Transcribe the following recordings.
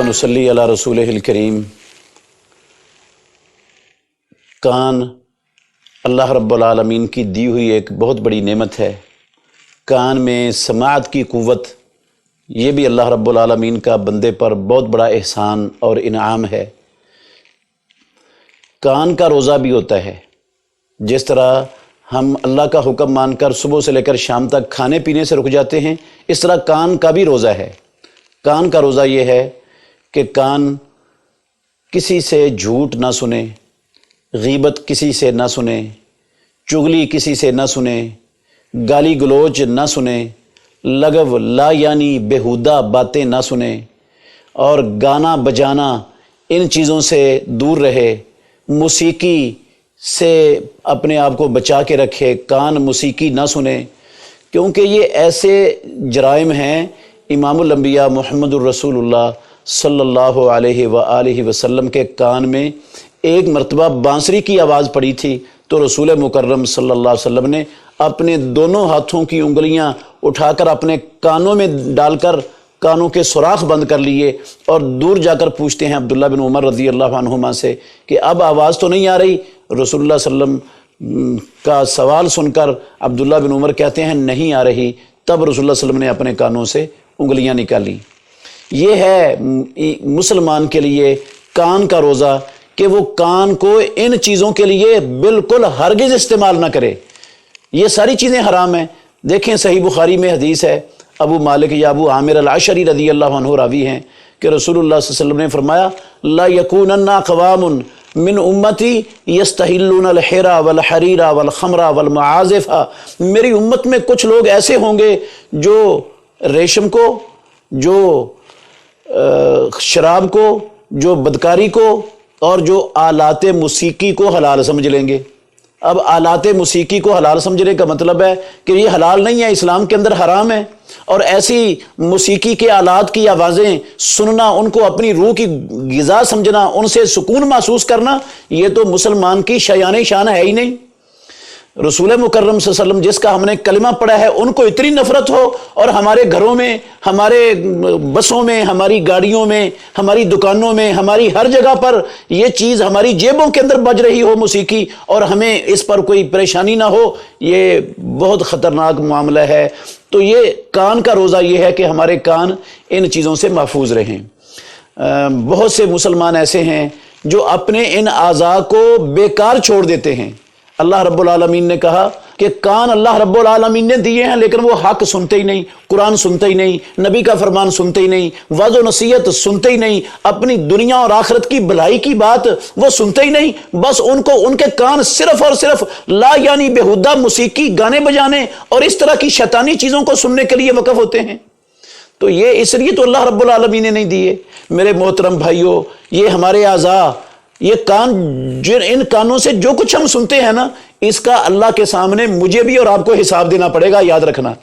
नसल्ली अला रसूलिहिल करीम। कान अल्लाह रब्बुल आलमीन की दी हुई एक बहुत बड़ी नेमत है। कान में समाअत की क़ुव्वत, ये भी अल्लाह रब्बुल आलमीन का बंदे पर बहुत बड़ा एहसान और इनाम है। कान का रोज़ा भी होता है। जिस तरह हम अल्लाह का हुक्म मानकर सुबह से लेकर शाम तक खाने पीने से रुक जाते हैं, इस तरह कान का भी रोज़ा है। कान का रोज़ा ये है कि कान किसी से झूठ ना सुने, गीबत किसी से ना सुने, चुगली किसी से ना सुने, गाली गलोच ना सुने, लगव ला यानी बेहुदा बातें ना सुने, और गाना बजाना इन चीज़ों से दूर रहे। मौसीकी से अपने आप को बचा के रखे, कान मौसीकी ना सुने, क्योंकि ये ऐसे जराइम हैं। इमामुल अंबिया मुहम्मदुर रसूलुल्लाह सल्लल्लाहु अलैहि व आलिहि वसल्लम के कान में एक मरतबा बांसुरी की आवाज़ पड़ी थी, तो रसूल मुकर्रम सल्लल्लाहु अलैहि वसल्लम ने अपने दोनों हाथों की उंगलियां उठाकर अपने कानों में डालकर कानों के सुराख बंद कर लिए, और दूर जाकर पूछते हैं अब्दुल्ला बिन उमर रज़ी अल्लाह अन्हुमा से कि अब आवाज़ तो नहीं आ रही। रसूलुल्लाह सल्लम का सवाल सुनकर अब्दुल्ला बिन उमर कहते हैं नहीं आ रही। तब रसूलुल्लाह सल्लम ने अपने कानों से उंगलियां निकाली। ये है मुसलमान के लिए कान का रोज़ा कि वो कान को इन चीज़ों के लिए बिल्कुल हरगिज़ इस्तेमाल ना करे। ये सारी चीज़ें हराम हैं। देखें, सही बुखारी में हदीस है, अबू मालिक या अबू आमिर अल-अशरी रज़ी अल्लाह अन्हु रावी हैं कि रसूलुल्लाह सल्लल्लाहु अलैहि वसल्लम ने फरमाया, ला यकूनन्ना अक़वामुन मिन उम्मती यस्तहिल्लूना अल-हिरा वल हरीरा वल खमरा वल मआज़िफ़ा। मेरी उम्मत में कुछ लोग ऐसे होंगे जो रेशम को, जो शराब को, जो बदकारी को, और जो आलाते मौसीकी को हलाल समझ लेंगे। अब आलाते मौसीकी को हलाल समझने का मतलब है कि ये हलाल नहीं है, इस्लाम के अंदर हराम है। और ऐसी मौसीकी के आलात की आवाज़ें सुनना, उनको अपनी रूह की ग़िज़ा समझना, उनसे सुकून महसूस करना, ये तो मुसलमान की शयान शान है ही नहीं। रसूल मुकर्रम सल्लल्लाहु अलैहि वसल्लम जिसका हमने कलिमा पढ़ा है, उनको इतनी नफ़रत हो, और हमारे घरों में, हमारे बसों में, हमारी गाड़ियों में, हमारी दुकानों में, हमारी हर जगह पर ये चीज़ हमारी जेबों के अंदर बज रही हो मौसीकी, और हमें इस पर कोई परेशानी ना हो, ये बहुत ख़तरनाक मामला है। तो ये कान का रोज़ा ये है कि हमारे कान इन चीज़ों से महफूज रहें। बहुत से मुसलमान ऐसे हैं जो अपने इन आज़ा को बेकार छोड़ देते हैं। अल्लाह रब्बुल आलमीन ने कहा कि कान अल्लाह रब्बुल आलमीन ने दिए हैं, लेकिन वो हक सुनते ही नहीं, कुरान सुनते ही नहीं, नबी का फरमान सुनते ही नहीं, वाज़ व नसीहत सुनते ही नहीं, अपनी दुनिया और आखिरत की भलाई की बात वो सुनते ही नहीं। बस उनको उनके कान सिर्फ और सिर्फ ला यानी बेहुदा मौसीकी, गाने बजाने और इस तरह की शैतानी चीज़ों को सुनने के लिए वक़फ़ होते हैं। तो ये इसलिए तो अल्लाह रब्बुल आलमीन ने नहीं दिए। मेरे मोहतरम भाइयों, ये हमारे आज़ा, ये कान, जो इन कानों से जो कुछ हम सुनते हैं ना, इसका अल्लाह के सामने मुझे भी और आपको हिसाब देना पड़ेगा, याद रखना।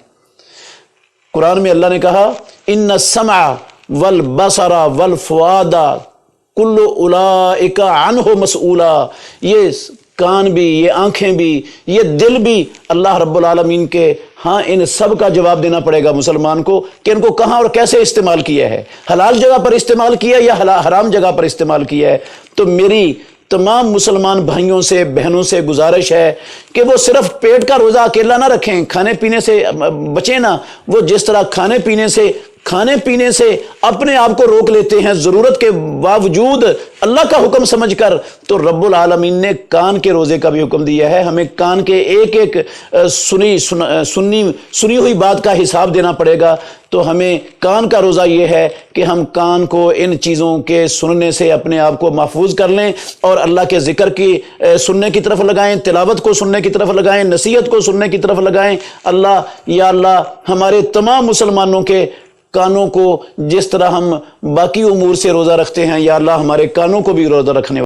कुरान में अल्लाह ने कहा, इन्ना समा वल बसरा वल फुआदा कुल्लु उलाइका अन्हु मसऊला। ये कान भी, ये आंखें भी, ये दिल भी अल्लाह रब्बुल आलमीन के, हाँ, इन सब का जवाब देना पड़ेगा मुसलमान को कि इनको कहाँ और कैसे इस्तेमाल किया है, हलाल जगह पर इस्तेमाल किया या हराम जगह पर इस्तेमाल किया है। तो मेरी तमाम मुसलमान भाइयों से, बहनों से गुजारिश है कि वो सिर्फ पेट का रोज़ा अकेला ना रखें, खाने पीने से बचें ना। वो जिस तरह खाने पीने से अपने आप को रोक लेते हैं ज़रूरत के बावजूद अल्लाह का हुक्म समझकर, तो रब्बुल आलमीन ने कान के रोज़े का भी हुक्म दिया है। हमें कान के एक एक सुनी हुई बात का हिसाब देना पड़ेगा। तो हमें कान का रोज़ा ये है कि हम कान को इन चीज़ों के सुनने से अपने आप को महफूज कर लें, और अल्लाह के ज़िक्र की सुनने की तरफ लगाएं, तिलावत को सुनने की तरफ लगाएं, नसीहत को सुनने की तरफ लगाएं। अल्लाह, या अल्लाह, हमारे तमाम मुसलमानों के कानों को जिस तरह हम बाकी उमूर से रोज़ा रखते हैं, या अल्लाह हमारे कानों को भी रोज़ा रखने